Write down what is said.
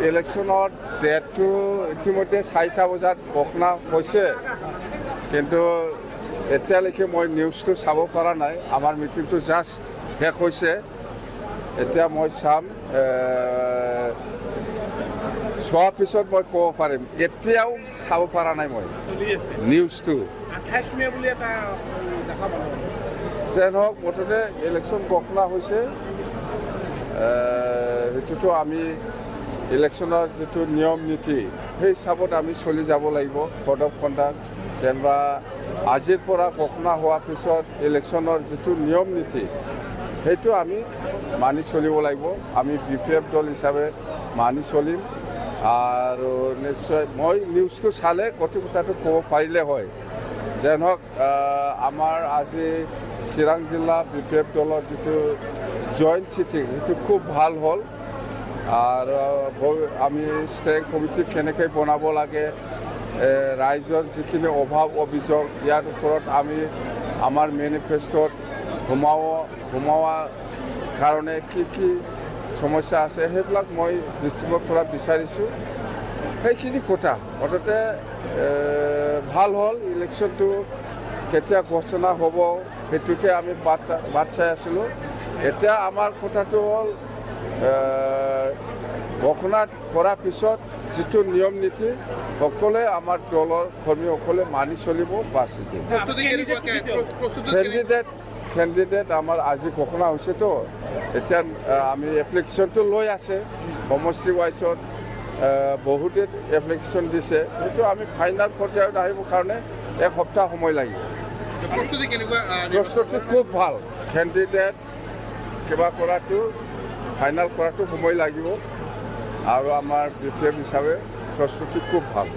ইলেকশ্যনৰ ডেটটো ইতিমধ্যে 4টা বজাত ঘোষণা হৈছে, কিন্তু এতিয়ালৈকে মই নিউজটো চাব পৰা নাই। আমাৰ মিটিংটো জাষ্ট শেষ হৈছে, এতিয়া মই চাম, চোৱাৰ পিছত মই ক'ব পাৰিম। এতিয়াও চাব পৰা নাই মই নিউজটো। যেন হওক, মুঠতে ইলেকশ্যন ঘোষণা হৈছে। সেইটোতো আমি ইলেকশ্যনৰ যিটো নিয়ম নীতি সেই হিচাপত আমি চলি যাব লাগিব। কোড অফ কণ্ডাক্ট যেনিবা আজিৰ পৰা ঘোষণা হোৱাৰ পিছত ইলেকশ্যনৰ যিটো নিয়ম নীতি সেইটো আমি মানি চলিব লাগিব। আমি BPF দল হিচাপে মানি চলিম। আৰু নিশ্চয় মই নিউজটো চালে গোটেই কথাটো ক'ব পাৰিলে হয়। যেন হওক, আমাৰ আজি চিৰাং জিলা BPF দলৰ যিটো জইণ্ট চিটিং সেইটো খুব ভাল হ'ল। আৰু আমি ষ্টেৰিং কমিটি কেনেকৈ বনাব লাগে, ৰাইজৰ যিখিনি অভাৱ অভিযোগ ইয়াৰ ওপৰত আমি আমাৰ মেনিফেষ্টত সোমোৱাৰ কাৰণে কি কি সমস্যা আছে সেইবিলাক মই ডিষ্ট্ৰিক্টৰ পৰা বিচাৰিছোঁ। সেইখিনি কথা মুঠতে ভাল হ'ল। ইলেকশ্যনটো কেতিয়া ঘোষণা হ'ব সেইটোকে আমি বাট চাই আছিলোঁ। এতিয়া আমাৰ কথাটো হ'ল ঘোষণা কৰাৰ পিছত যিটো নিয়ম নীতি সকলোৱে আমাৰ দলৰ কৰ্মীসকলে মানি চলিব। বাছ কেণ্ডিডেট আমাৰ আজি ঘোষণা হৈছেতো, এতিয়া আমি এপ্লিকেশ্যনটো লৈ আছে। সমষ্টি ৱাইজত বহুতে এপ্লিকেশ্যন দিছে। সেইটো আমি ফাইনেল পৰ্যায়ত আহিবৰ কাৰণে এক সপ্তাহ সময় লাগিব। প্ৰস্তুতি খুব ভাল। কেণ্ডিডেট কিবা কৰাটো ফাইনেল কৰাটো সময় লাগিব, আৰু আমাৰ BPF হিচাপে প্ৰস্তুতি খুব ভাল।